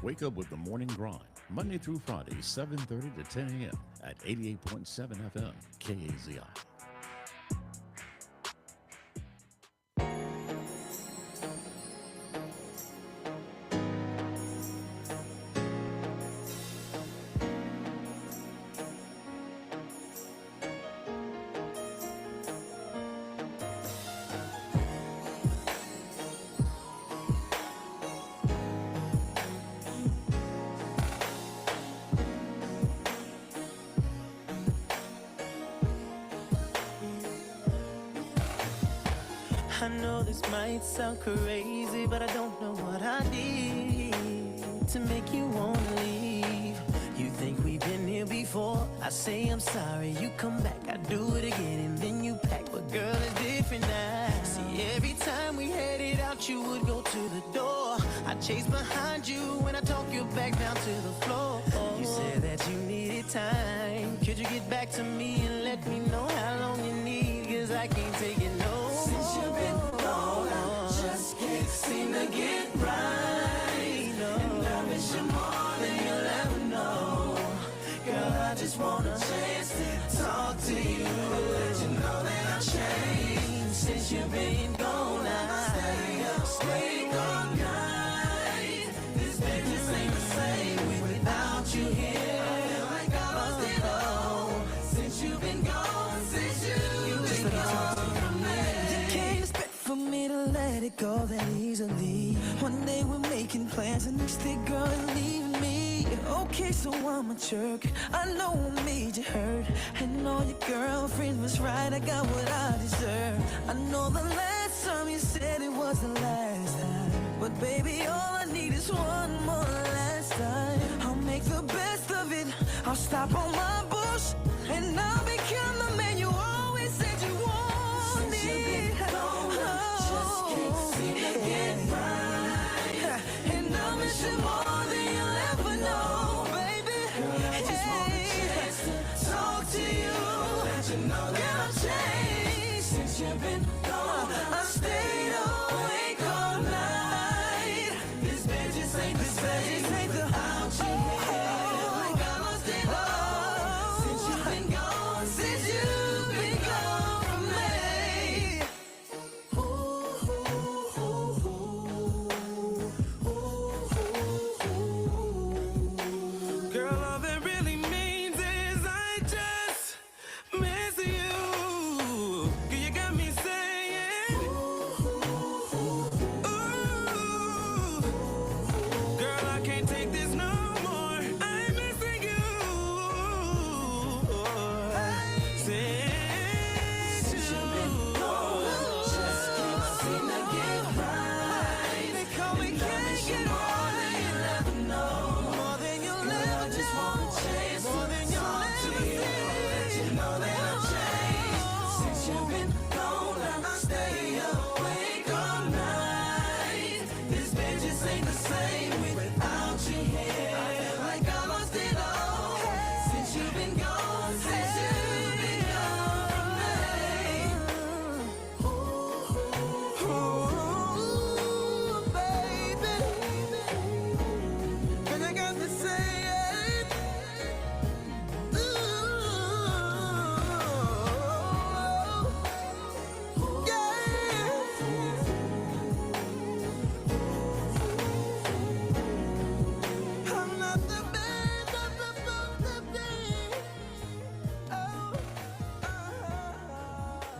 Wake up with the morning grind, Monday through Friday, 7:30 to 10 a.m. at 88.7 FM, KAZI. I know this might sound crazy, but I don't know what I did to make you wanna leave. You think we've been here before? I say I'm sorry, you come back, I do it again, and then you pack. But girl, it's different now. See, every time we headed out, you would go to the door. I chase behind you when I talk you back down to the floor. You said that you needed time. Could you get back to me and let me know how long you need? Cause I can't take it no more. Since you've been gone, I just can't seem to get right. And I miss you more than you'll ever know. Girl, I just want a chance to talk to you, let you know that I've changed. Since you've been gone, I stay all night. This bed just ain't the same without you here. I feel like I lost it all. Since you've been gone, since you've been gone from me. You can't expect for me to let it go that easily. One day we're making plans, and next day, girl, you're leaving me. Okay, so I'm a jerk. I know I made you hurt, and all your girlfriend was right. I got what I deserve. I know the last time you said it was the last time, but baby, all I need is one more last time. I'll make the best of it. I'll stop all my bullshit, and I'll become the man you always said you wanted. Since you've been gone, I just can't seem to get right. And I miss you more than you'll ever know, baby. Girl, I just want a chance to talk to you, let you know that I've changed. Since you've been gone, I stayed awake all night. This bed just ain't the same without you here. Like I lost it all. Since you've been gone, since you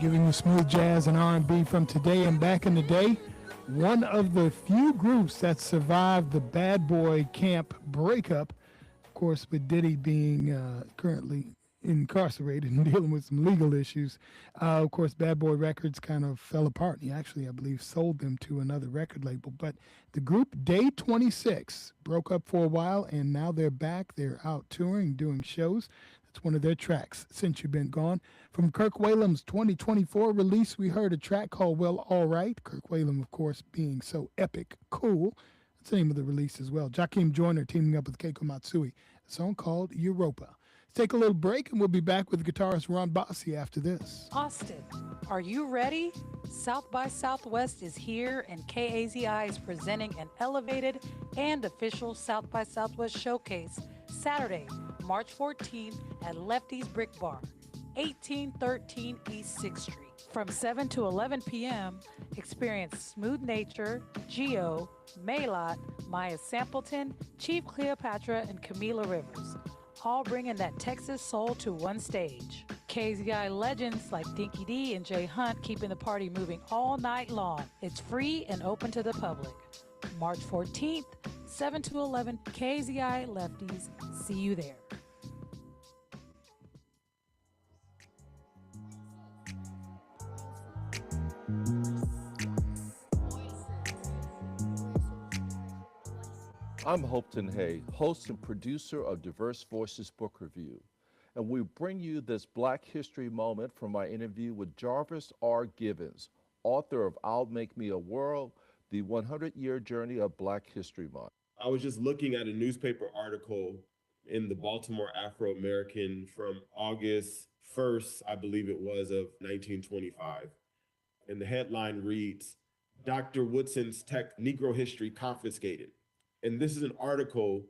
giving you smooth jazz and R&B from today and back in the day. One of the few groups that survived the Bad Boy Camp breakup, of course, with Diddy being currently incarcerated and dealing with some legal issues. Of course, Bad Boy Records kind of fell apart. He actually, I believe, sold them to another record label. But the group Day 26 broke up for a while, and now they're back. They're out touring, doing shows. That's one of their tracks, Since You've Been Gone. From Kirk Whalam's 2024 release, we heard a track called Well, All Right. Kirk Whalum, of course, being so epic cool. That's the name of the release as well. Joakim Joyner teaming up with Keiko Matsui. A song called Europa. Let's take a little break, and we'll be back with guitarist Ron Bossi after this. Austin, are you ready? South by Southwest is here, and KAZI is presenting an elevated and official South by Southwest showcase Saturday, March 14th at Lefty's Brick Bar, 1813 East 6th Street. From 7 to 11 p.m., experience Smooth Nature, Geo, Maylot, Maya Sampleton, Chief Cleopatra, and Camila Rivers, all bringing that Texas soul to one stage. KZI legends like Dinky D and Jay Hunt keeping the party moving all night long. It's free and open to the public. March 14th, 7 to 11, KZI Lefties. See you there. I'm Hopeton Hay, host and producer of Diverse Voices Book Review, and we bring you this Black History moment from my interview with Jarvis R. Givens, author of I'll Make Me a World, the 100-year journey of Black History Month. I was just looking at a newspaper article in the Baltimore Afro-American from August 1st, I believe it was, of 1925. And the headline reads, Dr. Woodson's Tech Negro History Confiscated. And this is an article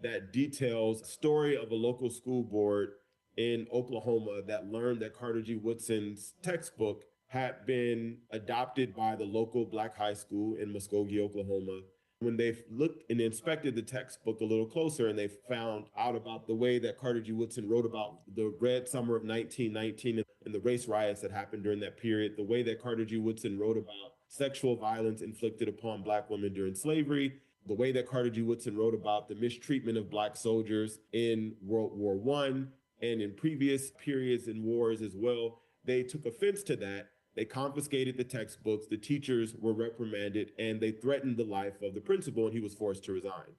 that details the story of a local school board in Oklahoma that learned that Carter G. Woodson's textbook had been adopted by the local Black high school in Muskogee, Oklahoma. When they looked and inspected the textbook a little closer, and they found out about the way that Carter G. Woodson wrote about the Red Summer of 1919 and the race riots that happened during that period, the way that Carter G. Woodson wrote about sexual violence inflicted upon Black women during slavery, the way that Carter G. Woodson wrote about the mistreatment of Black soldiers in World War I and in previous periods in wars as well, they took offense to that. They confiscated the textbooks, the teachers were reprimanded, and they threatened the life of the principal, and he was forced to resign.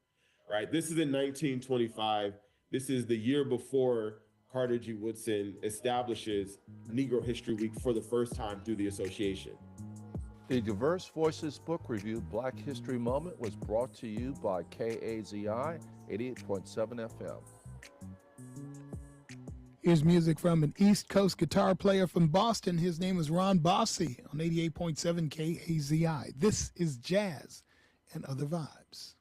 Right? This is in 1925. This is the year before Carter G. Woodson establishes Negro History Week for the first time through the association. The Diverse Voices Book Review Black History Moment was brought to you by KAZI 88.7 FM. Here's music from an East Coast guitar player from Boston. His name is Ron Bossi on 88.7 KAZI. This is Jazz and Other Vibes.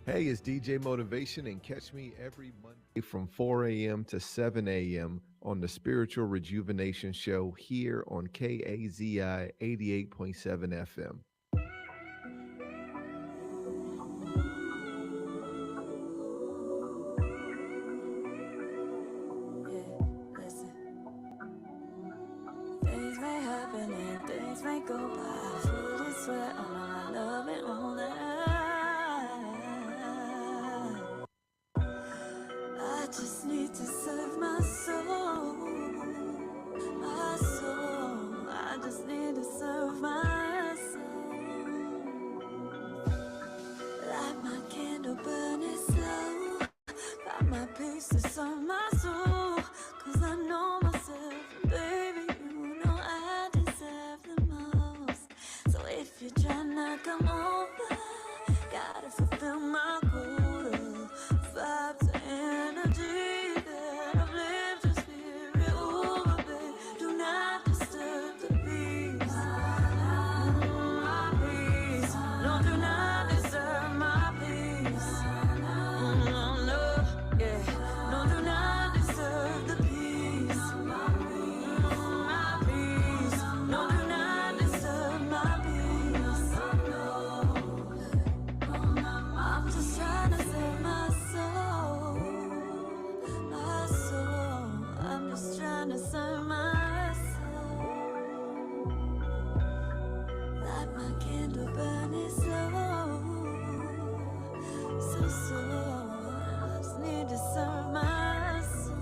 Hey, it's DJ Motivation, and catch me every Monday from 4 a.m. to 7 a.m. on the Spiritual Rejuvenation Show here on KAZI 88.7 FM. Things may happen and things may go by. Fully swear on my love and all that. I just need to serve my soul. My soul. I just need to serve my soul. Light my candle, burn it slow. Find my peace to serve my soul. 'Cause I know myself, and baby, you know I deserve the most. So if you're tryna come over, gotta fulfill my quota. Vibes and energy that I've lived candle burning slow, so just need to serve my soul.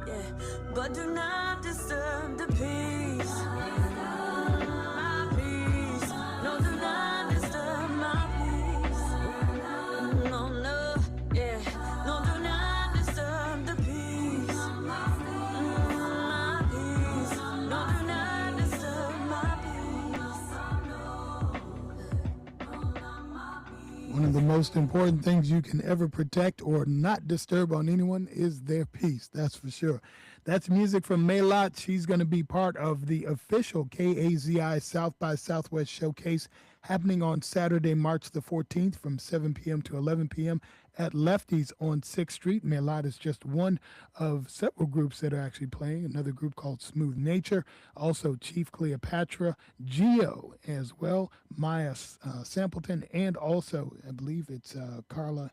Yeah, but do not disturb the peace. My peace. No, do not disturb my peace. No, no, yeah. No, do not disturb the peace. My peace. No, do not disturb my peace. One of the most important things you can ever protect or not disturb on anyone is their peace. That's for sure. That's music from Maylot. She's going to be part of the official KAZI South by Southwest Showcase happening on Saturday, March the 14th from 7 p.m. to 11 p.m. at Lefty's on 6th Street. Maylot is just one of several groups that are actually playing. Another group called Smooth Nature, also Chief Cleopatra, Geo as well, Maya Sampleton, and also, I believe it's Camila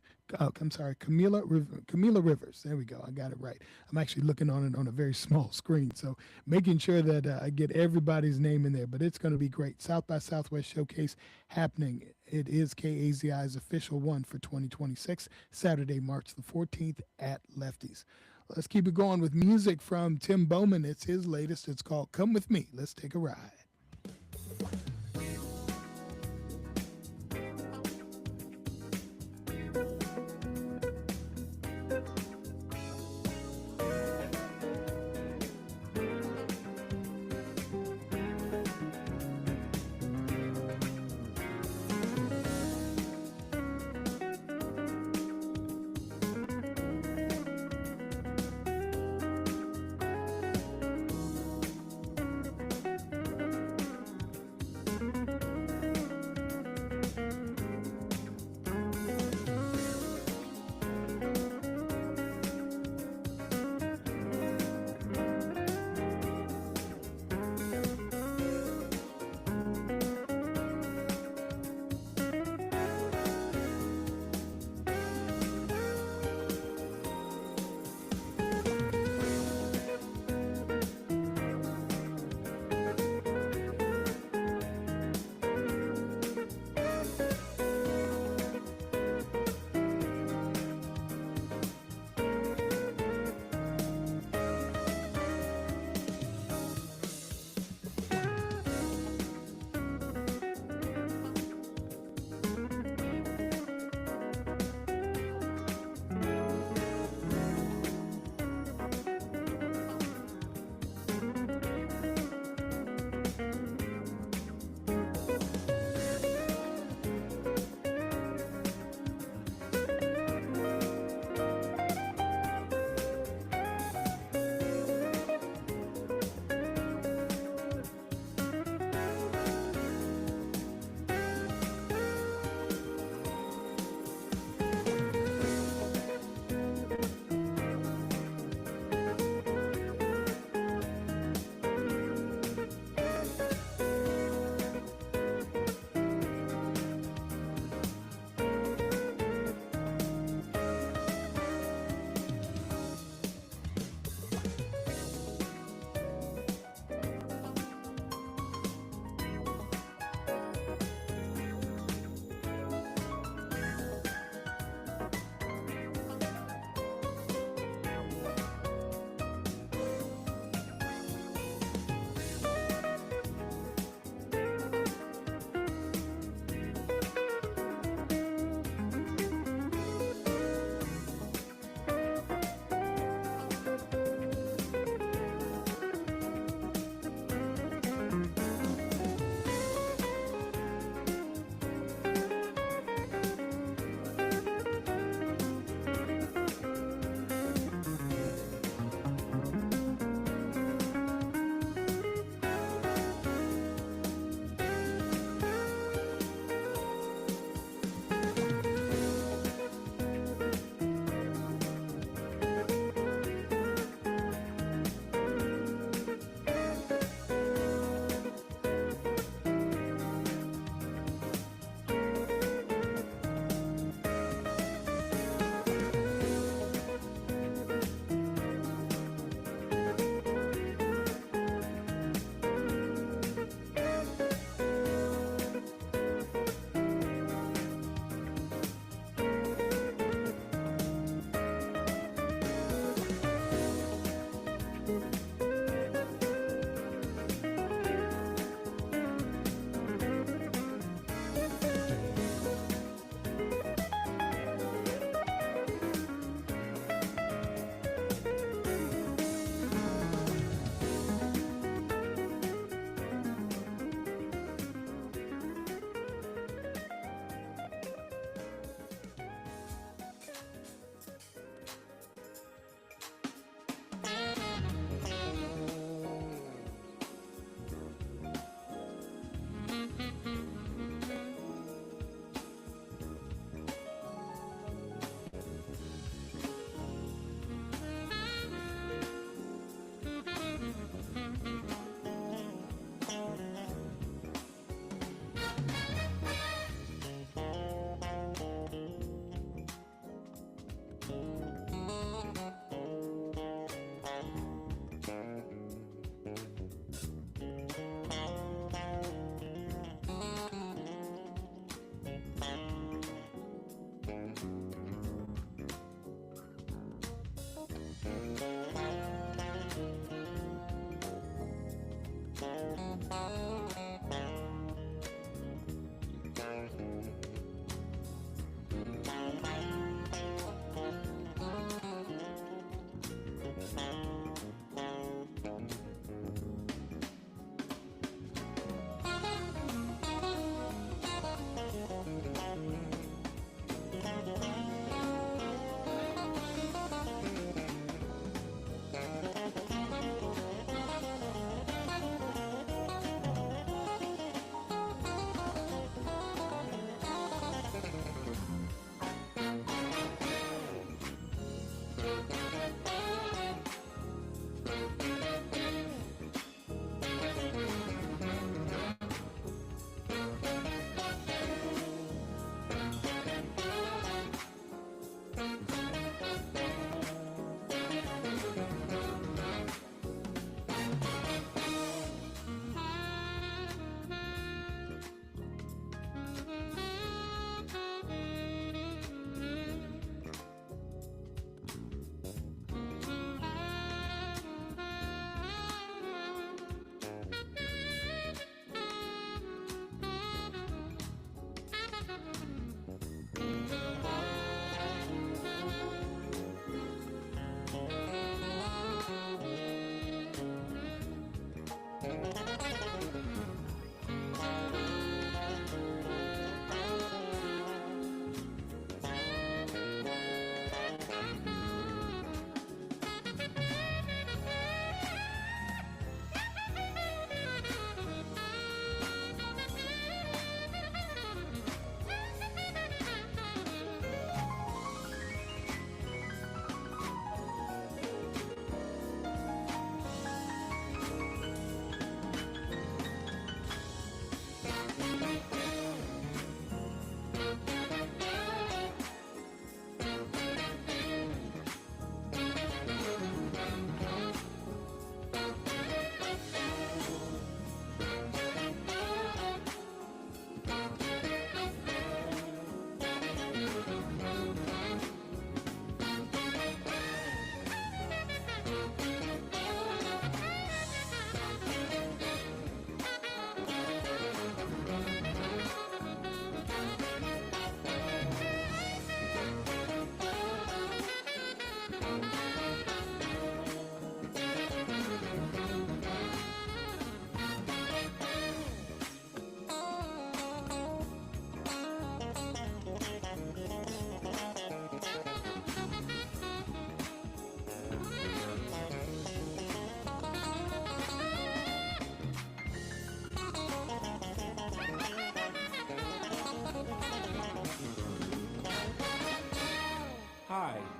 Rivers. There we go. I got it right. I'm actually looking on it on a very small screen, so making sure that I get everybody's name in there. But it's going to be great. South by Southwest Showcase happening. It is KAZI's official one for 2026, Saturday, March the 14th at Lefty's. Let's keep it going with music from Tim Bowman. It's his latest. It's called Come With Me. Let's take a ride.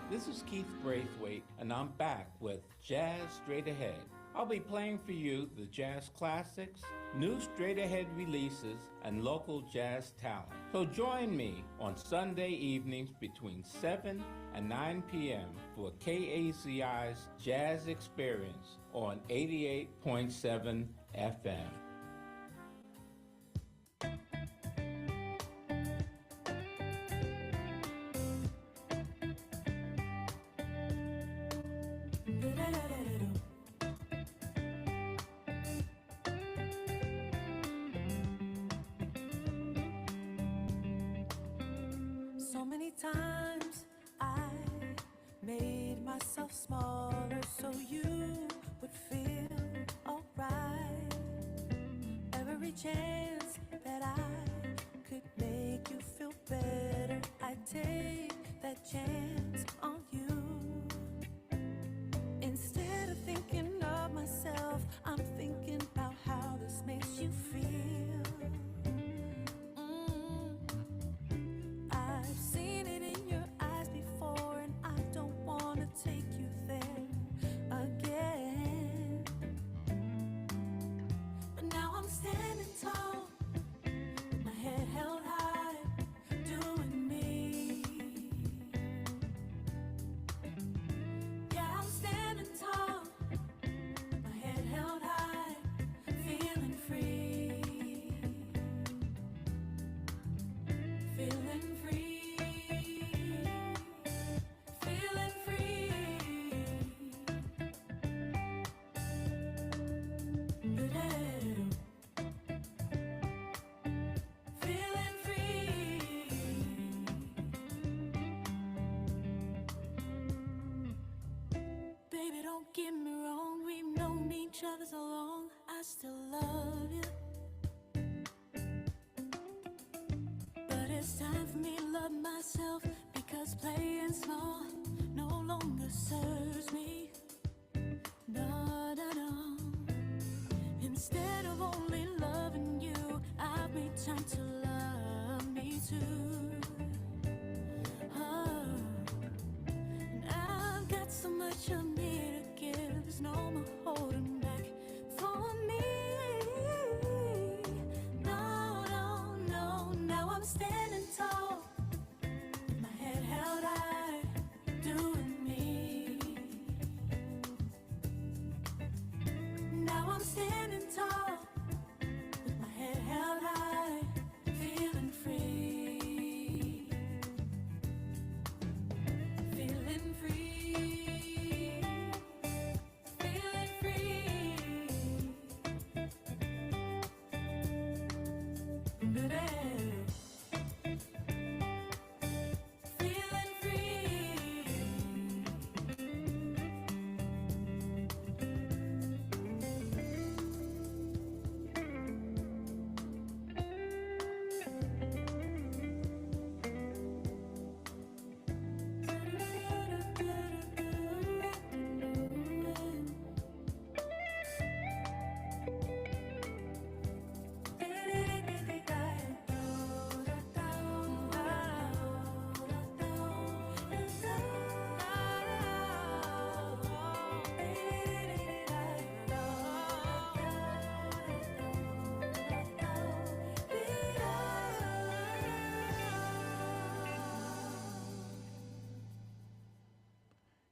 This is Keith Braithwaite, and I'm back with Jazz Straight Ahead. I'll be playing for you the jazz classics, new straight ahead releases, and local jazz talent. So join me on Sunday evenings between 7 and 9 p.m. for KAZI's Jazz Experience on 88.7 FM. So many times I made myself smaller so you would feel alright. Every chance that I could make you feel better, I take that chance on you. Instead of thinking of myself, I'm thinking about how this makes you feel. I've seen it in your eyes before, and I don't want to take you there again. But now I'm standing tall, my head held high, doing me. Yeah, I'm standing tall, my head held high, feeling free. Feeling free, feeling free. Feeling free. Baby, don't get me wrong, we've known each other so long, I still love you. But it's time for me to love myself, because playing small no longer serves me. No, no, no. Instead of only loving you, I've made time to love me too. Oh, and I've got so much of me to give, there's no more holding back for me. No, no, no, now I'm standing tall, my head held high, doing me. Now I'm standing tall, with my head held high, feeling free. Feeling free. Feeling free. Feeling free.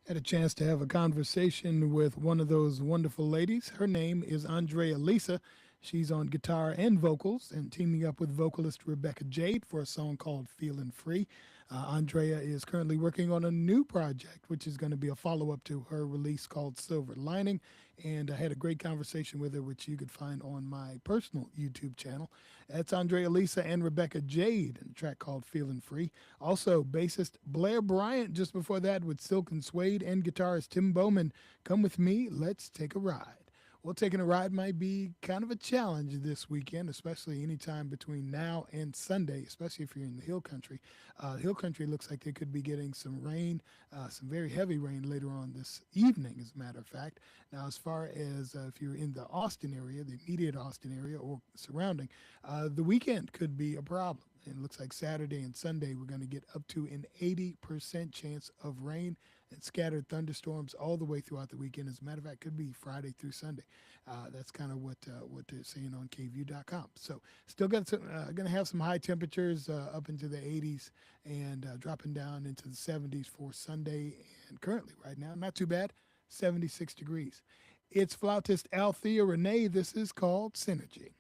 Had a chance to have a conversation with one of those wonderful ladies. Her name is Andrea Lisa. She's on guitar and vocals and teaming up with vocalist Rebecca Jade for a song called Feeling Free. Andrea is currently working on a new project, which is going to be a follow-up to her release called Silver Lining. And I had a great conversation with her, which you could find on my personal YouTube channel. That's Andrea Lisa and Rebecca Jade, and a track called Feeling Free. Also, bassist Blair Bryant just before that with Silk and Suede, and guitarist Tim Bowman. Come with me, let's take a ride. Well, taking a ride might be kind of a challenge this weekend, especially anytime between now and Sunday, especially if you're in the hill country. Hill country looks like they could be getting some rain, some very heavy rain later on this evening, as a matter of fact. Now, as far as if you're in the Austin area, the immediate Austin area or surrounding, the weekend could be a problem. And it looks like Saturday and Sunday we're going to get up to an 80% chance of rain and scattered thunderstorms all the way throughout the weekend. As a matter of fact, could be Friday through Sunday. That's kind of what they're saying on KVUE.com. So still got some, going to have some high temperatures up into the 80s and dropping down into the 70s for Sunday. And currently, right now, not too bad, 76 degrees. It's flautist Althea Renee. This is called Synergy.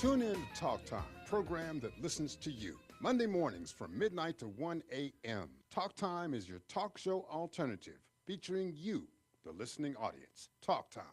Tune in to Talk Time, program that listens to you. Monday mornings from midnight to 1 a.m. Talk Time is your talk show alternative, featuring you, the listening audience. Talk Time.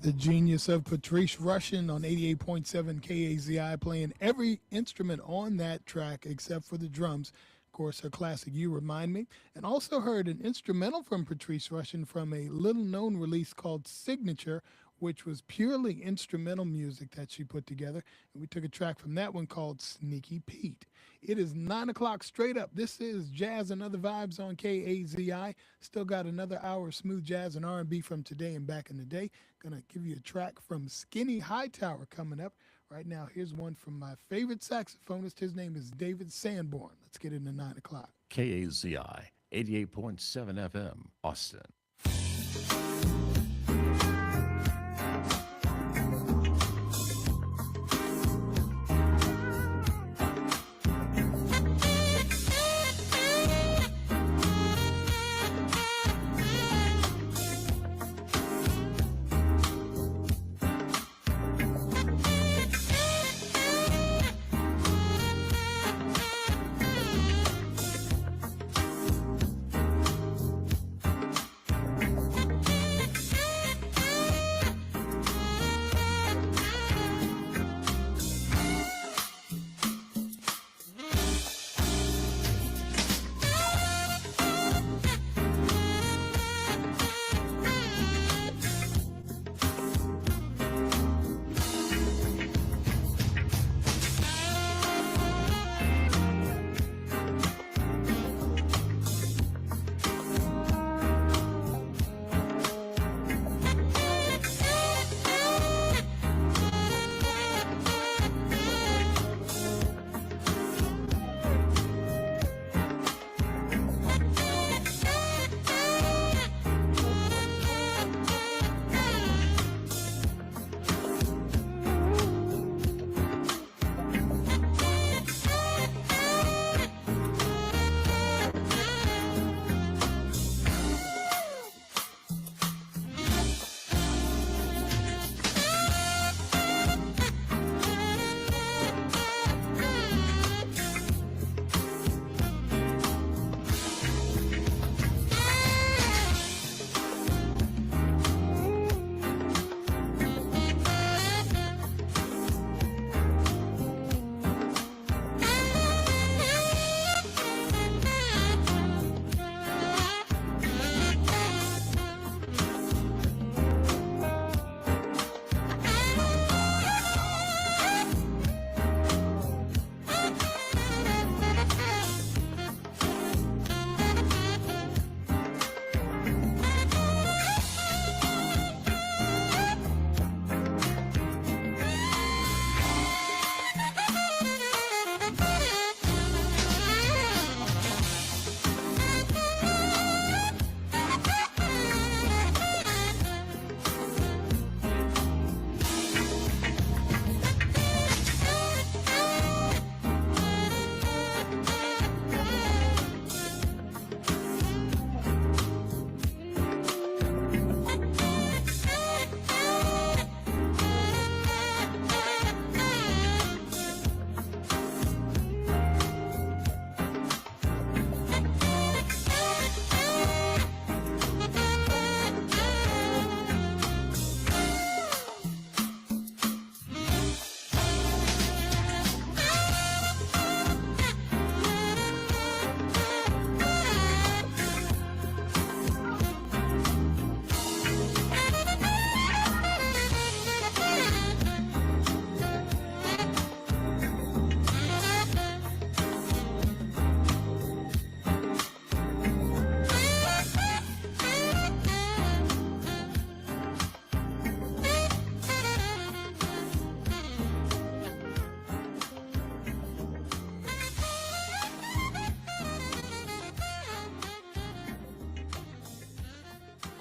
The genius of Patrice Rushen on 88.7 KAZI, playing every instrument on that track except for the drums. Of course, her classic You Remind Me. And also heard an instrumental from Patrice Rushen from a little-known release called Signature, which was purely instrumental music that she put together. And we took a track from that one called Sneaky Pete. It is 9 o'clock straight up. This is Jazz and Other Vibes on KAZI. Still got another hour of smooth jazz and R&B from today and back in the day. Gonna give you a track from Skinny Hightower coming up. Right now, here's one from my favorite saxophonist. His name is David Sanborn. Let's get into 9 o'clock. KAZI 88.7 FM, Austin.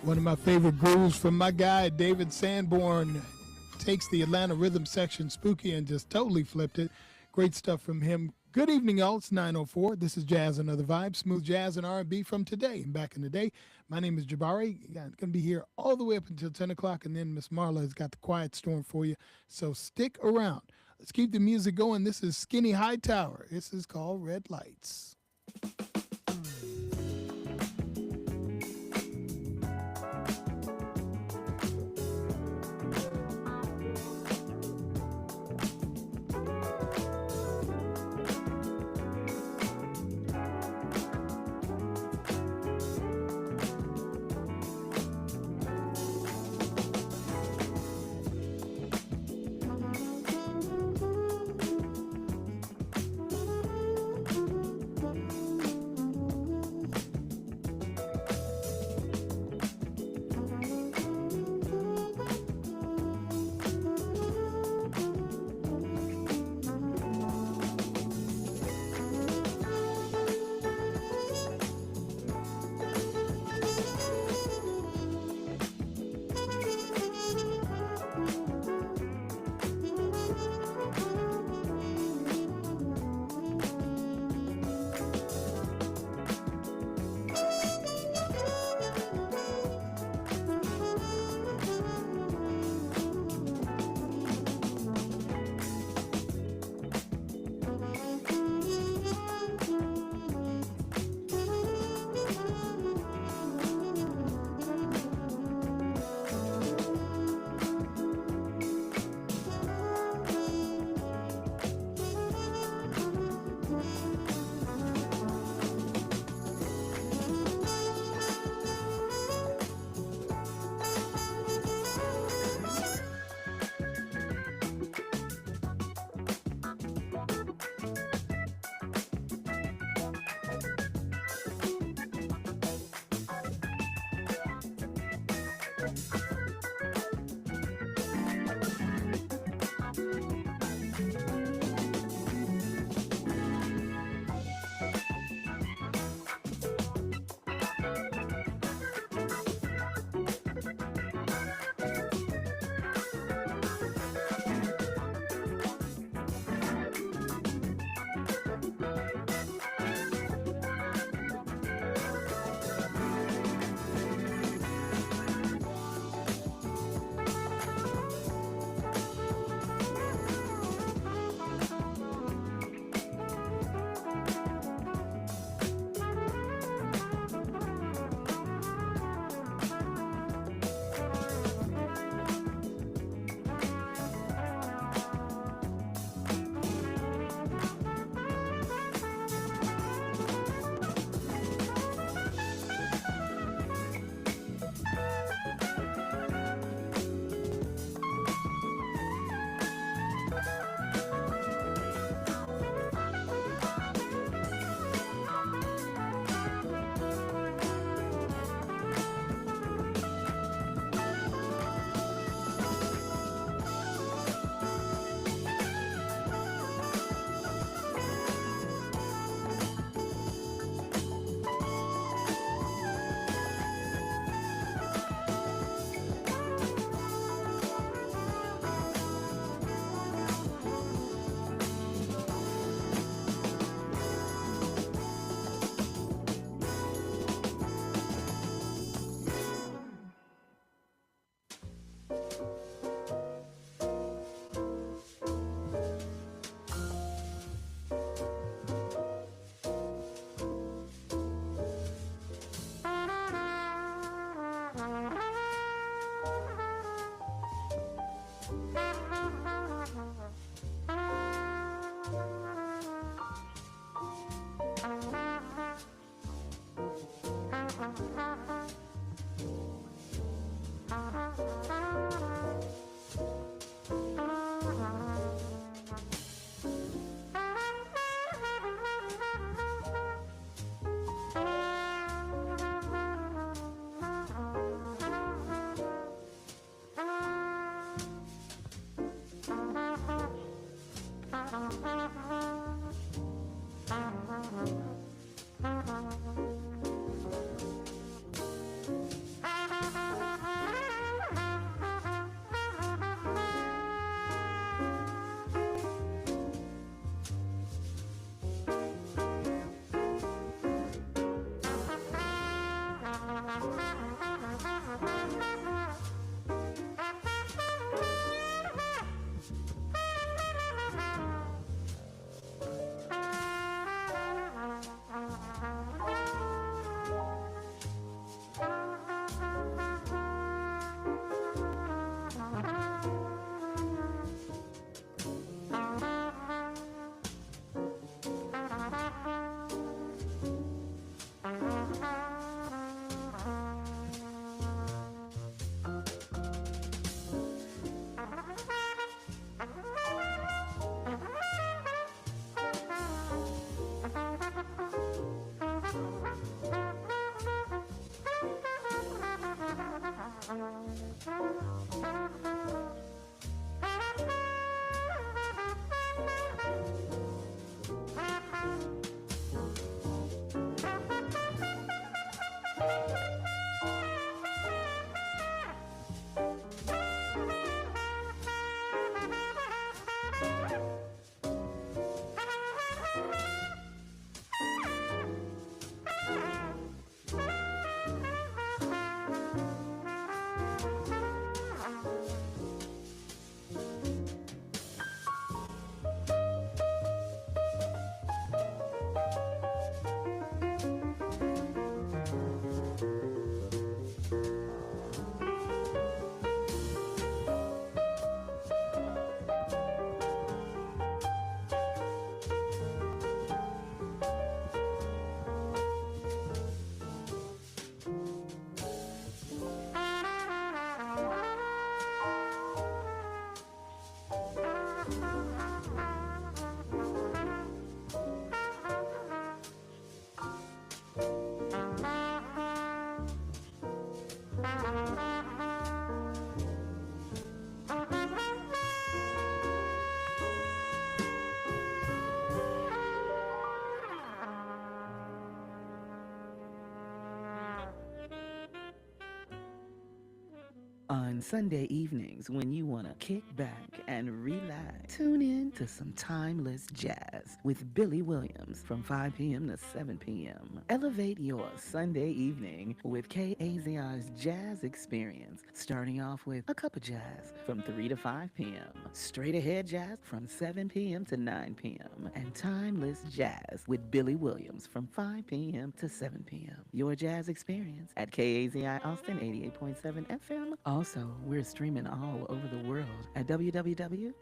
One of my favorite grooves from my guy, David Sanborn, takes the Atlanta rhythm section spooky and just totally flipped it. Great stuff from him. Good evening, y'all. It's 9:04. This is Jazz and Other Vibes, smooth jazz and R&B from today and back in the day. My name is Jabari. I'm going to be here all the way up until 10 o'clock, and then Miss Marla has got the quiet storm for you. So stick around. Let's keep the music going. This is Skinny Hightower. This is called Red Lights. On Sunday evenings, when you want to kick back and relax, tune in to some timeless jazz with Billy Williams from 5 p.m. to 7 p.m. Elevate your Sunday evening with KAZI's Jazz Experience, starting off with a cup of jazz from 3 to 5 p.m., straight ahead jazz from 7 p.m. to 9 p.m., and timeless jazz with Billy Williams from 5 p.m. to 7 p.m. Your jazz experience at KAZI Austin 88.7 FM. Also, we're streaming all over the world at www.kazifm.org.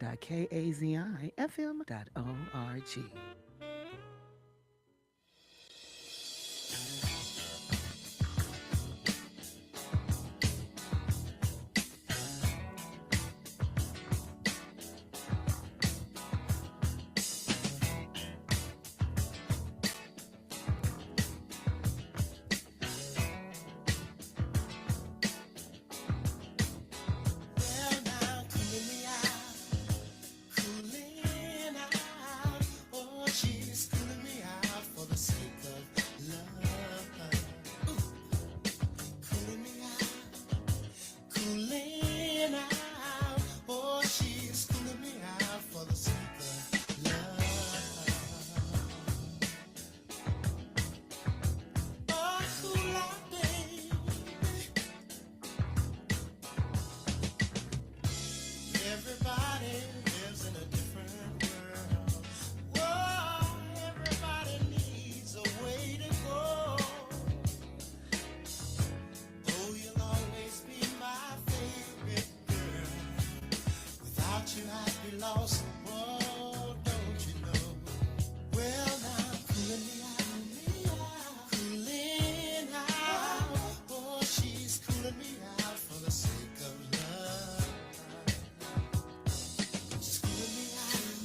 She lost. Oh, don't you know? Well, now, cooling out. Oh, she's cooling me out for the sake of love. She's cooling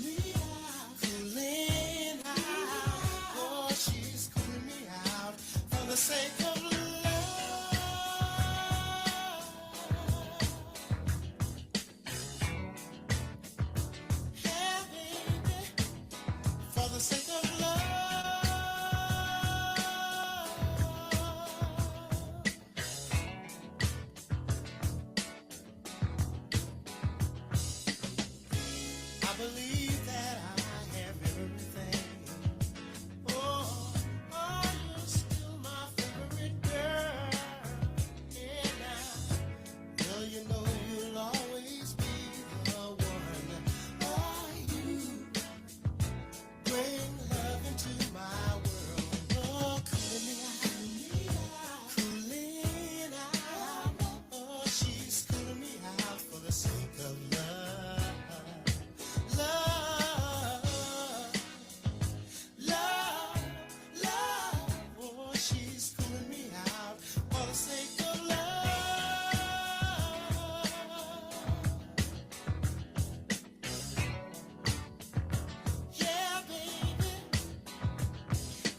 me out, cooling out. Oh, she's cooling me out for the sake of love. Yeah, baby, for the sake of love. I believe that I have everything. Oh, you're still my favorite girl. Yeah, now, well, you know you'll always be the one. Oh, you bring love into my world. Oh, cooling out. Oh, she's cooling me out for the sake of love. Love, love, love. Oh, she's cooling me out for the sake of love. Yeah, baby,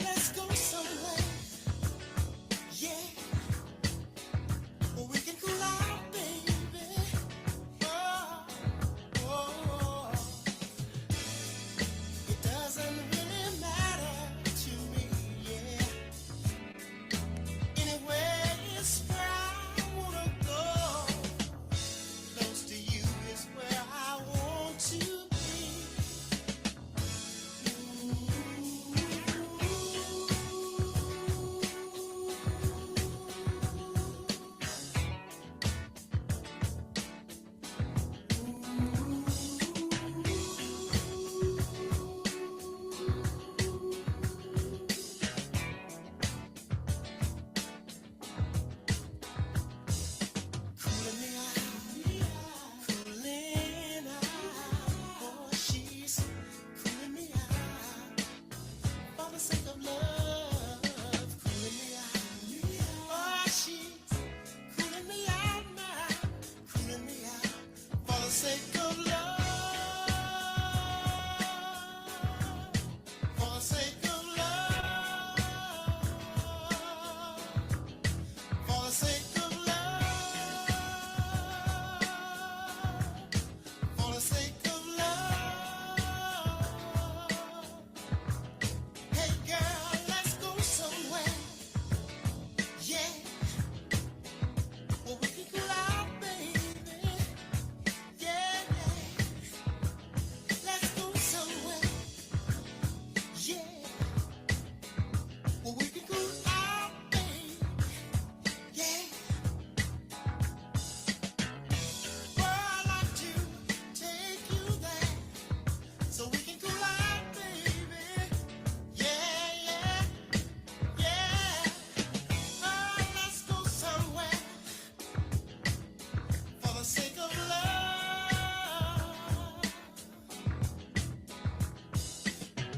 let's go somewhere. Yeah, we can cool out, baby. Oh, oh. It doesn't really matter to me, yeah. Anywhere is where I wanna go. Close to you is where I want to be. Cooling me out, cooling out. Oh, she's cooling me out for the sake of love. Cooling me out. Oh, she's cooling me out now. Cooling me out for the sake of love. For the sake of love. For the sake of love. For the sake of love. Hey girl, let's go somewhere. Yeah. Well, we can cool out, baby. Yeah, yeah. Let's go somewhere. Yeah. Well, we can cool out, baby. Yeah. Well, I'd like to take you there so we can cool out, baby. Yeah, yeah, yeah. Oh, let's go somewhere for the sake of love.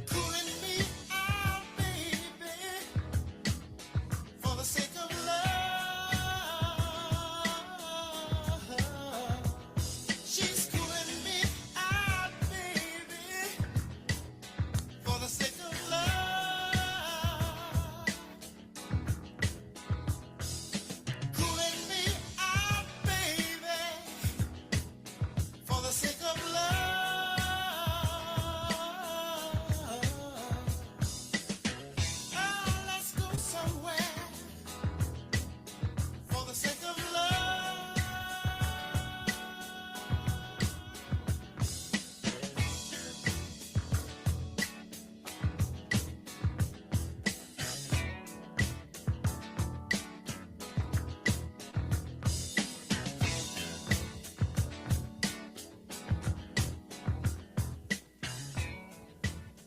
Cooling me out, baby, for the sake of love. She's cooling me out, baby, for the sake of love. Cooling me out, baby, for the sake of love. Oh, let's go somewhere for the sake of love.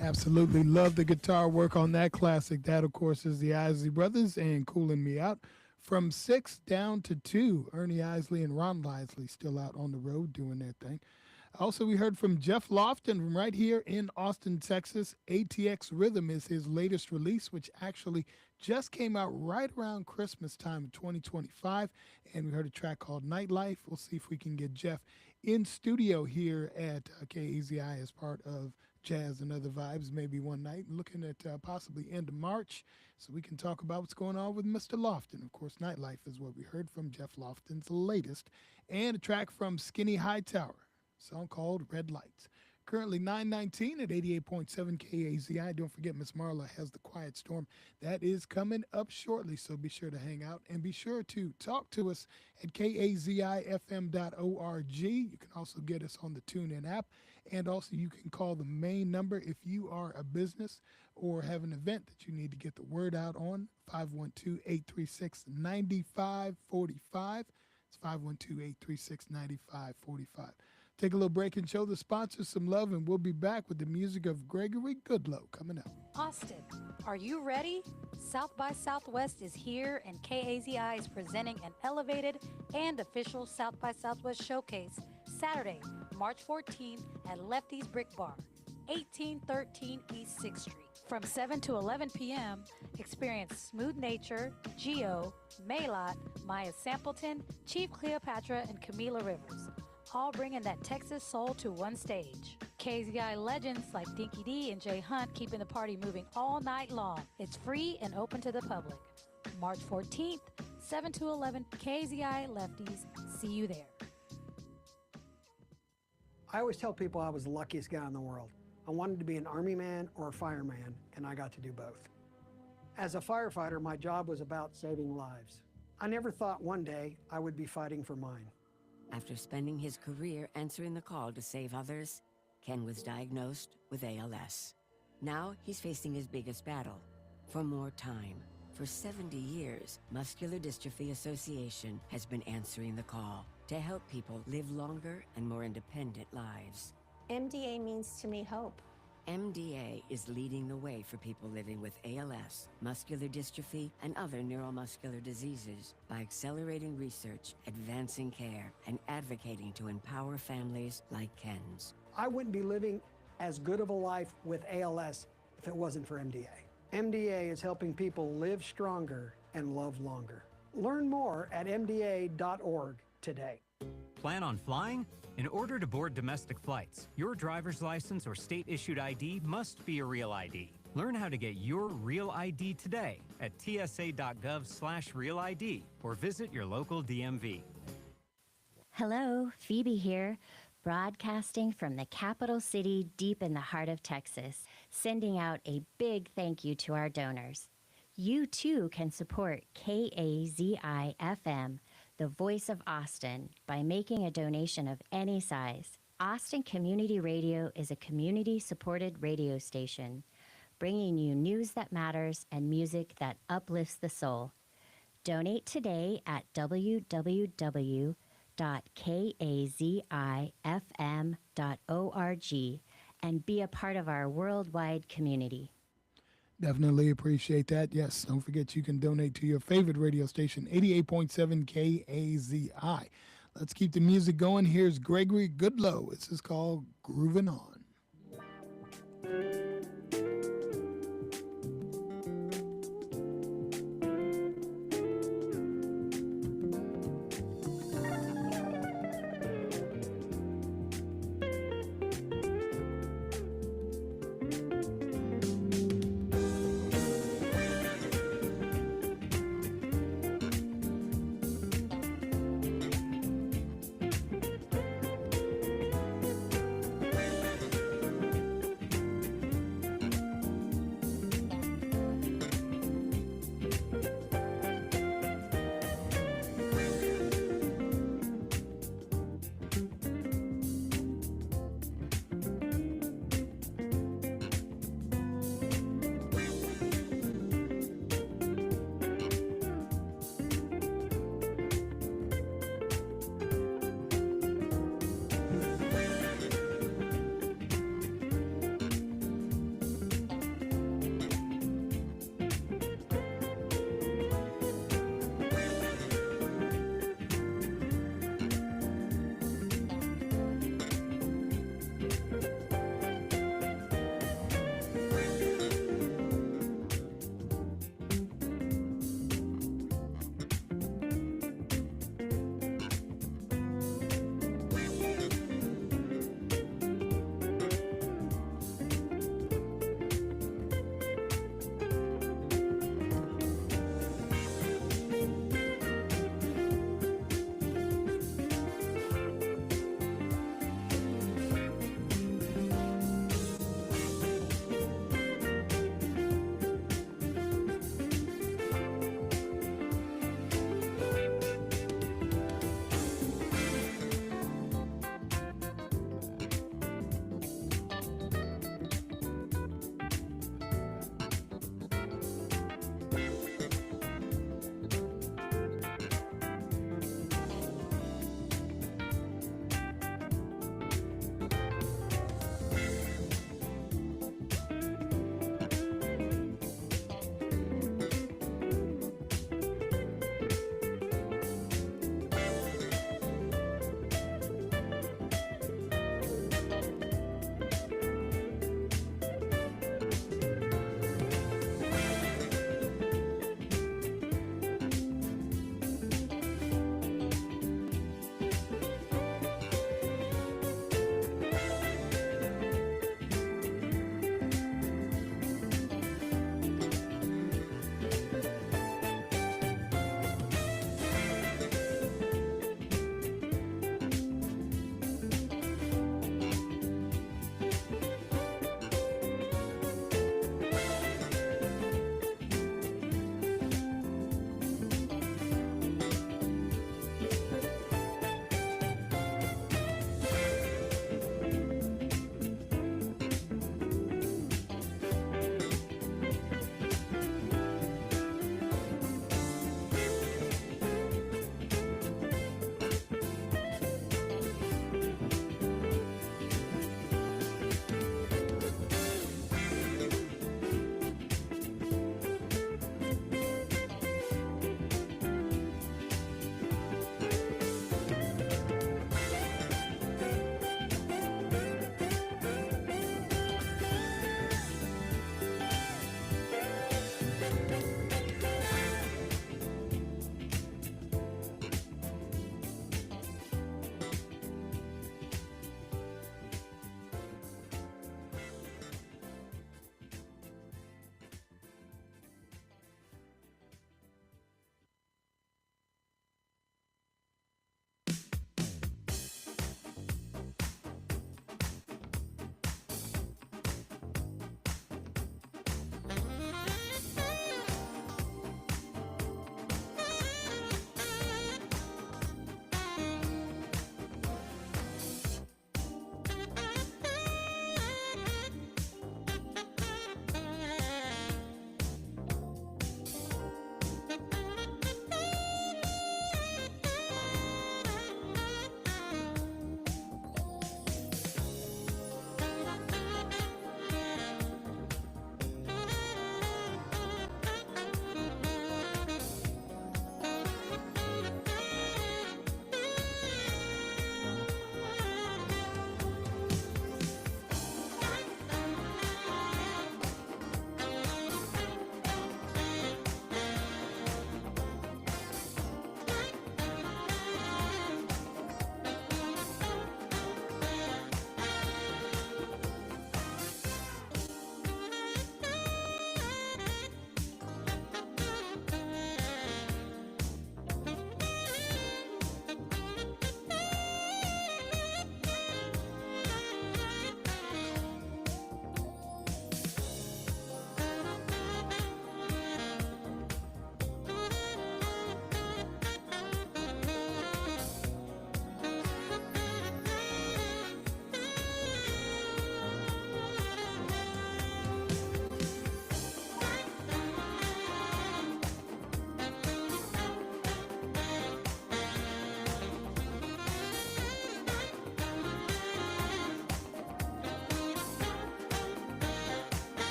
Absolutely love the guitar work on that classic. That, of course, is the Isley Brothers and Cooling Me Out. From 6 down to 2, Ernie Isley and Ron Isley still out on the road doing their thing. Also, we heard from Jeff Lofton from right here in Austin, Texas. ATX Rhythm is his latest release, which actually just came out right around Christmas time of 2025. And we heard a track called Nightlife. We'll see if we can get Jeff in studio here at KAZI as part of Jazz and Other Vibes, maybe one night, looking at possibly end of March, so we can talk about what's going on with Mr. Lofton. Of course, Nightlife is what we heard from Jeff Lofton's latest, and a track from Skinny Hightower, a song called Red Lights. Currently 9:19 at 88.7 KAZI. Don't forget, Miss Marla has The Quiet Storm. That is coming up shortly, so be sure to hang out and be sure to talk to us at kazifm.org. You can also get us on the TuneIn app, and also you can call the main number if you are a business or have an event that you need to get the word out on, 512-836-9545. It's 512-836-9545. Take a little break and show the sponsors some love, and we'll be back with the music of Gregory Goodlow coming up. Austin, are you ready? South by Southwest is here, and KAZI is presenting an elevated and official South by Southwest showcase Saturday, March 14th at Lefty's Brick Bar, 1813 East 6th Street. From 7 to 11 p.m., experience Smooth Nature, Geo, Maylot, Maya Sampleton, Chief Cleopatra, and Camila Rivers, all bringing that Texas soul to one stage. KZI legends like Dinky D and Jay Hunt keeping the party moving all night long. It's free and open to the public. March 14th, 7 to 11, KZI Lefties. See you there. I always tell people I was the luckiest guy in the world. I wanted to be an Army man or a fireman, and I got to do both. As a firefighter, my job was about saving lives. I never thought one day I would be fighting for mine. After spending his career answering the call to save others, Ken was diagnosed with ALS. Now he's facing his biggest battle, for more time. For 70 years, Muscular Dystrophy Association has been answering the call to help people live longer and more independent lives. MDA means to me hope. MDA is leading the way for people living with ALS, muscular dystrophy, and other neuromuscular diseases by accelerating research, advancing care, and advocating to empower families like Ken's. I wouldn't be living as good of a life with ALS if it wasn't for MDA. MDA is helping people live stronger and love longer. Learn more at mda.org today. Plan on flying? In order to board domestic flights, your driver's license or state-issued ID must be a real ID. Learn how to get your real ID today at tsa.gov/real ID or visit your local DMV. Hello, Phoebe here, broadcasting from the capital city deep in the heart of Texas, sending out a big thank you to our donors. You too can support KAZI-FM, the voice of Austin, by making a donation of any size. Austin Community Radio is a community-supported radio station, bringing you news that matters and music that uplifts the soul. Donate today at www.kazifm.org and be a part of our worldwide community. Definitely appreciate that. Yes, don't forget you can donate to your favorite radio station, 88.7 KAZI. Let's keep the music going. Here's Gregory Goodlow. This is called Groovin' On.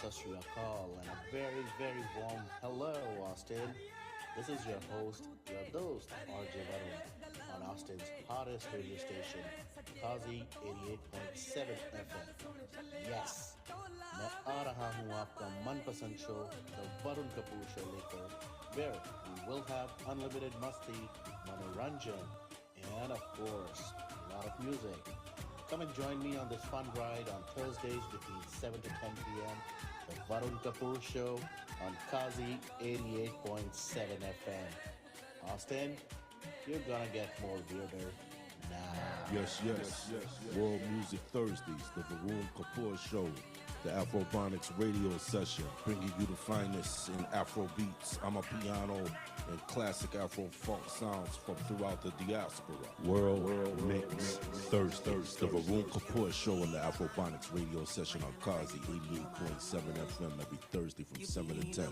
Sat Sri Akal, and a very, very warm hello, Austin. This is your host, your host, RJ Varun, on Austin's hottest radio station, Kazi 88.7 FM. Yes, मैं आ रहा हूँ आपका मनपसंद show, The Varun Kapoor Show लेकर, where we will have unlimited masti, manoranjan, and of course, a lot of music. Come and join me on this fun ride on Thursdays between 7 to 10 p.m. The Varun Kapoor Show on Kazi 88.7 FM. Austin, you're gonna get more weirder now. Yes. World Music Thursdays, the Varun Kapoor Show, the Afrobonics radio session, bringing you the finest in Afro beats, Amapiano, and classic Afro funk sounds from throughout the diaspora. World Mix Thursdays, the Varun Kapoor Show on the Afrobonics radio session on Kazi 88.7 FM every Thursday from 7 to 10.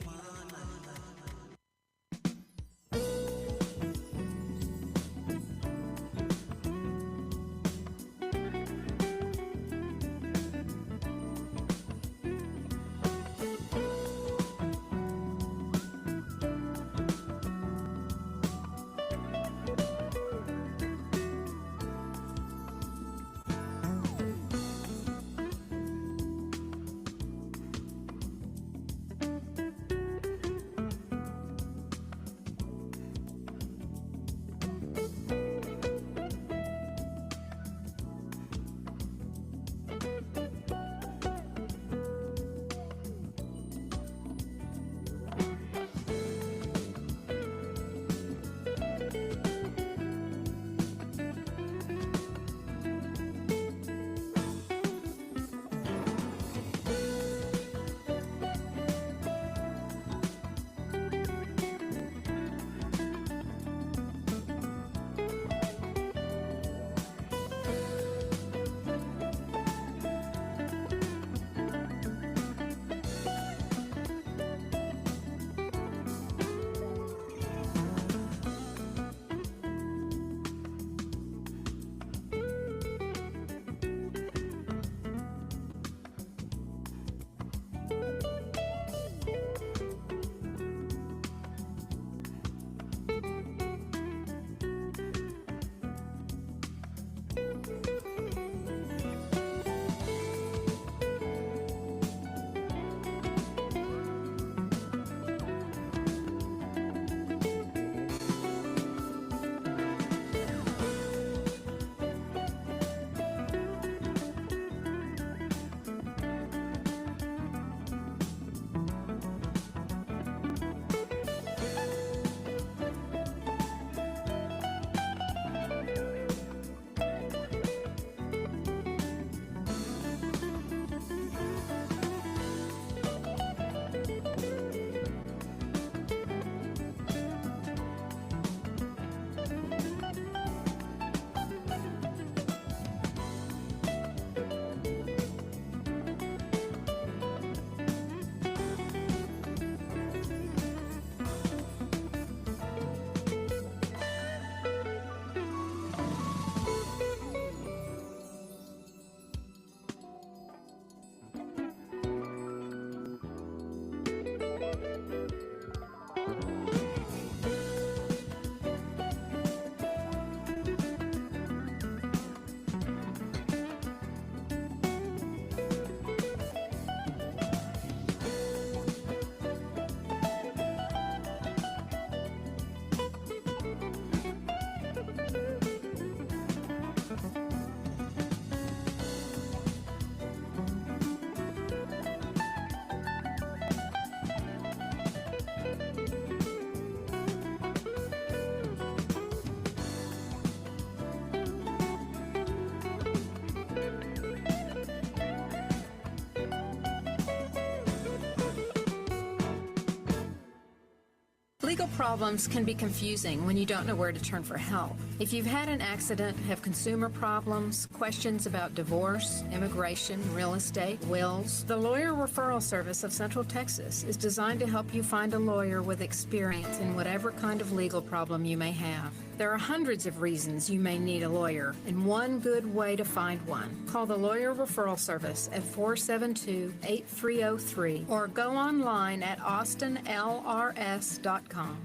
Legal problems can be confusing when you don't know where to turn for help. If you've had an accident, have consumer problems, questions about divorce, immigration, real estate, wills, the Lawyer Referral Service of Central Texas is designed to help you find a lawyer with experience in whatever kind of legal problem you may have. There are hundreds of reasons you may need a lawyer, and one good way to find one. Call the Lawyer Referral Service at 472-8303 or go online at austinlrs.com.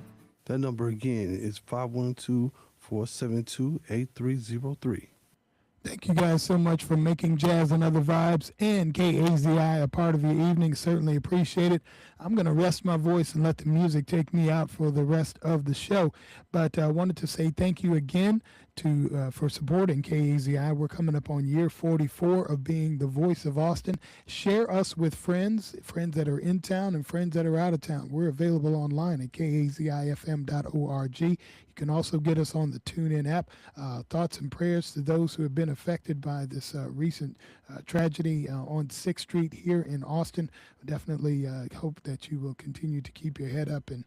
That number again is 512-472-8303. Thank you guys so much for making Jazz and Other Vibes and KAZI a part of your evening. Certainly appreciate it. I'm going to rest my voice and let the music take me out for the rest of the show. But I wanted to say thank you again for supporting KAZI. We're coming up on year 44 of being the voice of Austin. Share us with friends that are in town and friends that are out of town. We're available online at kazifm.org. You can also get us on the TuneIn app. Thoughts and prayers to those who have been affected by this recent tragedy on 6th Street here in Austin. Definitely hope that you will continue to keep your head up and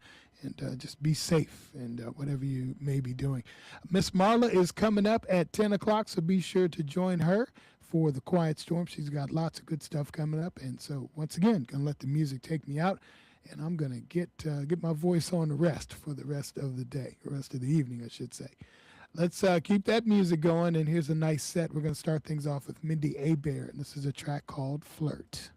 just be safe and whatever you may be doing. Miss Marla is coming up at 10 o'clock, so be sure to join her for the Quiet Storm. She's got lots of good stuff coming up. And so, once again, going to let the music take me out. And I'm going to get my voice on the rest for the rest of the day, the rest of the evening, I should say. Let's keep that music going, and here's a nice set. We're going to start things off with Mindy Abair, and this is a track called Flirt.